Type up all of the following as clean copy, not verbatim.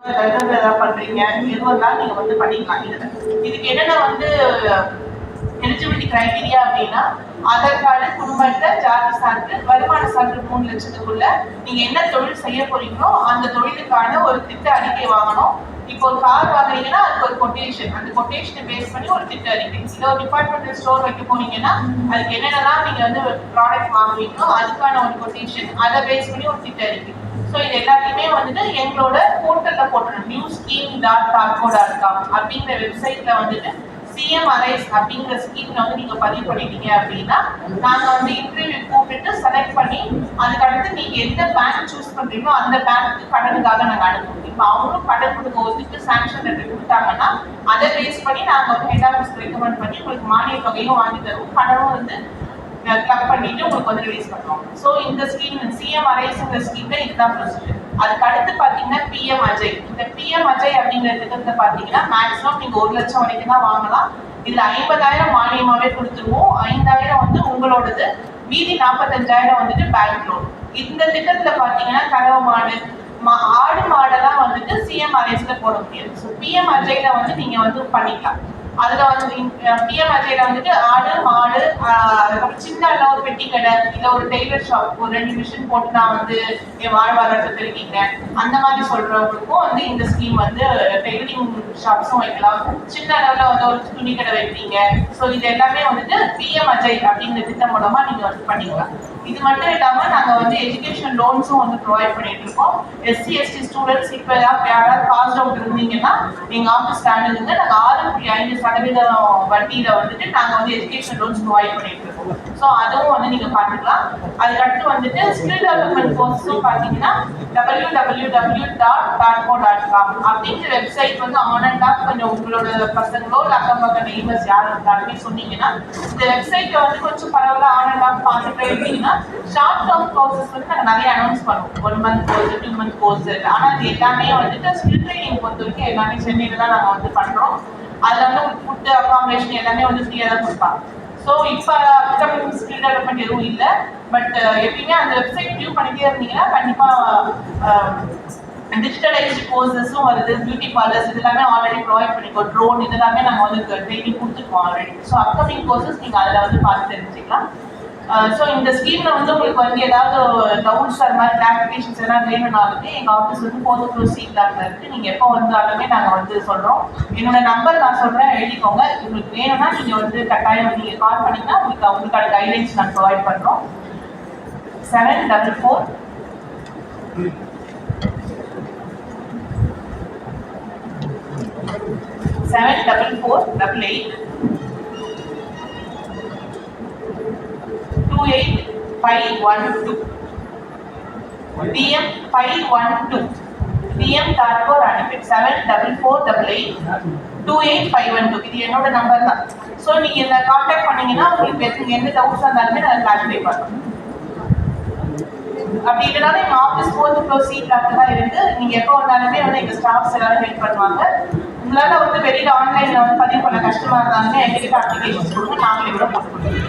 பண்றீங்க எதுவாக இருந்தாலும் நீங்க வந்து பண்ணிக்கலாம். இதுக்கு என்னென்ன வந்து எலிஜிபிலிட்டி கிரைட்டீரியா அப்படின்னா, ஆதார் கார்டு, குடும்ப அட்டை, ஜாதி சான்று, வருமான சான்று 3 லட்சத்துக்குள்ள நீங்க என்ன தொழில் செய்ய போறீங்களோ அந்த தொழிலுக்கான ஒரு திட்ட அறிக்கை வாங்கணும். இப்போ ஒரு கார் வாங்குறீங்கன்னா அதுக்கு ஒரு கொட்டேஷன், அந்த கொட்டேஷனை பேஸ் பண்ணி ஒரு திட்ட அறிக்கை. இல்லை ஒரு டிபார்ட்மெண்டல் ஸ்டோர் வைக்க போனீங்கன்னா அதுக்கு என்னென்னலாம் நீங்க வந்து ப்ராடக்ட் வாங்குவீங்களோ அதுக்கான ஒரு கொட்டேஷன், அதை பேஸ் பண்ணி ஒரு திட்ட அறிக்கை. ஸோ இது எல்லாத்தையுமே வந்துட்டு எங்களோட போர்ட்டல்ல போட்டுருணும். newscheme.carco.com அப்படிங்கிற வெப்சைட்ல வந்துட்டு சிஎம் அரைஸ் அப்படிங்கிற ஸ்கீம்ல வந்து நீங்க பதிவு பண்ணிட்டீங்க அப்படின்னா நாங்க வந்து இன்டர்வியூ கூப்பிட்டு செலக்ட் பண்ணி அதுக்கடுத்து நீங்க எந்த பேங்க் சூஸ் பண்றீங்களோ அந்த பேங்க்கு கடனுக்காக நாங்க அனுப்புவோம். இப்போ அவங்களும் கடன் கொடுக்க ஒதுக்கு சாங்ஷன் லெட்டர் கொடுத்தாங்கன்னா அதை பேஸ் பண்ணி நாங்க வந்து ஹெட் ஆஃபீஸ் ரெக்கமெண்ட் பண்ணி உங்களுக்கு மானிய தொகையும் வாங்கி தருவோம், கடனும் வந்து கிளப் பண்ணிட்டு உங்களுக்கு வந்து ரிலீஸ் பண்ணுவாங்க. ஸோ இந்த ஸ்கீம் சிஎம் அரைஸ்ங்கிற ஸ்கீம்ல இதுதான் ப்ரொசீஜர். அதுக்கு அடுத்து பாத்தீங்கன்னா பிஎம் அஜய். இந்த பிஎம் அஜய் அப்படிங்கிற திட்டத்தை பாத்தீங்கன்னா மேக்ஸிமம் நீங்க 1 லட்சம் வரைக்கும் தான் வாங்கலாம். இதுல 50,000 மானியமாவே கொடுத்துருவோம், 5,000 வந்து உங்களோடது, மீதி 45,000 வந்துட்டு பேங்க் லோன். இந்த திட்டத்துல பாத்தீங்கன்னா கறவை மாடு, ஆடு மாடெல்லாம் வந்துட்டு சிஎம் அரைஸ்ல போட முடியாது. ஸோ பிஎம் அஜய்ல வந்து நீங்க வந்து பண்ணிக்கலாம். அதுல வந்து பிஎம் அஜய்ல வந்துட்டு ஆடு, மாடு, அதுக்கப்புறம் சின்ன ஒரு பெட்டி கடை, இல்ல ஒரு டெய்லர் ஷாப், ஒரு 2 மிஷின் போட்டு நான் வந்து என் வாழ்வாதாரத்தை தெரிவிக்கிறேன் அந்த மாதிரி சொல்றவங்களுக்கும் வந்து இந்த ஸ்கீம் வந்து டெய்லரிங் ஷாப்ஸும் வைக்கலாம். சின்ன அளவுல வந்து ஒரு துணி கடை வைப்பீங்க. ஸோ இது எல்லாமே வந்துட்டு பிஎம் அஜய் அப்படிங்கிற திட்டம் மூலமா நீங்க வந்து பண்ணிக்கலாம். இது மட்டும் இல்லாம நாங்க வந்து எஜுகேஷன் லோன்ஸும் வந்து ப்ரொவைட் பண்ணிட்டு இருக்கோம். எஸ்சி எஸ்டி ஸ்டூடெண்ட்ஸ் இப்போ யாராவது காஸ்ட் அவுட் இருந்தீங்கன்னா எங்க ஆஃபீஸ் ஸ்டாண்டர்ட்ல நாங்க 6.5% வட்டியில வந்துட்டு நாங்க வந்து எஜுகேஷன் லோன்ஸ் ப்ரொவைட் பண்ணிட்டு இருக்கோம். ஸோ அதுவும் வந்து நீங்க பார்த்துக்கலாம். அதுக்கடுத்து வந்துட்டு ஸ்கில் டெவலப்மெண்ட் கோர்ஸும் பார்த்தீங்கன்னா www.carco.com அப்படிங்கிற வெப்சைட் வந்து ஆன் அண்ட் ஆஃப் கொஞ்சம் உங்களோட பசங்களோ இல்லை அக்கம் பக்கம் நெய்பர்ஸ் யார் இருந்தாலுமே சொன்னீங்கன்னா இந்த வெப்சைட்டை வந்து கொஞ்சம் பரவாயில்ல ஆன் அண்ட் ஆஃப் பார்த்துட்டு இருந்தீங்கன்னா ஷார்ட் டேர்ம் கோர்சஸ் வந்து நாங்கள் நிறைய அனௌன்ஸ் பண்ணுவோம். 1 மந்த் கோர்ஸ், 2 மந்த் கோர்ஸ். ஆனால் அது எல்லாமே வந்துட்டு ஸ்கில் ட்ரைனிங் பொறுத்த வரைக்கும் எல்லாமே சென்னையில் தான் நாங்கள் வந்து பண்ணுறோம். அதில் வந்து உங்களுக்கு ஃபுட்டு, அகாமடேஷன் எல்லாமே வந்து ஃப்ரீயாக தான் கொடுப்பாங்க. ஸோ இப்போ அப்கமிங் ஸ்கில் டெவலப்மெண்ட் எதுவும் இல்லை. பட் எப்பயுமே அந்த வெப்சைட் வியூ பண்ணிட்டே இருந்தீங்கன்னா கண்டிப்பாக டிஜிட்டலைஸ்டு கோர்சஸும் வருது. பியூட்டி பார்லர்ஸ் இது எல்லாமே ஆல்ரெடி ப்ரொவைட் பண்ணிக்கோ. ட்ரோன் இது எல்லாமே நாங்கள் வந்து ட்ரைனிங் கொடுத்துருக்கோம் ஆல்ரெடி. ஸோ அப்கமிங் கோர்சஸ் நீங்கள் அதில் வந்து பார்த்து தெரிஞ்சுக்கலாம். ஸோ இந்த ஸ்கீம்ல வந்து உங்களுக்கு வந்து ஏதாவது டவுட்ஸ் அது மாதிரி கிளாரிஃபிகேஷன்ஸ் எல்லாம் வேணும்னாலுமே எங்கள் ஆஃபீஸ் வந்து 4th floor C-block இருக்கு. நீங்கள் எப்போ வந்தாலுமே நாங்கள் வந்து சொல்கிறோம். என்னோட நம்பர் நான் சொல்கிறேன், எழுதிக்கோங்க. உங்களுக்கு வேணும்னா நீங்கள் வந்து கட்டாயம் நீங்கள் கால் பண்ணிங்கன்னா உங்களுக்கான கைட்லைன்ஸ் நாங்கள் ப்ரொவைட் பண்ணுறோம். 744 74488 28512 DM 512 DM Carco Ranipet 74488 இது என்னோட நம்பர் தான். ஸோ நீங்க இந்த கான்டாக்ட் பண்ணீங்கன்னா உங்களுக்கு எந்த டவுட்ஸ் இருந்தாலுமே நான் கிளாரிஃபை பண்ணுறேன். அப்படி இல்லைனாலும் எங்கள் ஆஃபீஸ் 4th floor C-block தான் இருக்கு. நீங்க எப்போ வந்தாலுமே வந்து எங்கள் ஸ்டாஃப்ஸ் எல்லாரும் ஹெல்ப் பண்ணுவாங்க. உங்களால் வந்து வெளியில் ஆன்லைனில் வந்து பதிவு பண்ண கஷ்டமா இருந்தாலுமே எங்ககிட்ட அப்ளிகேஷன்ஸ் கொடுங்க, நாங்களே கூட போட்டு கொடுக்குறோம்.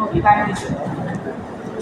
Okay, thank you.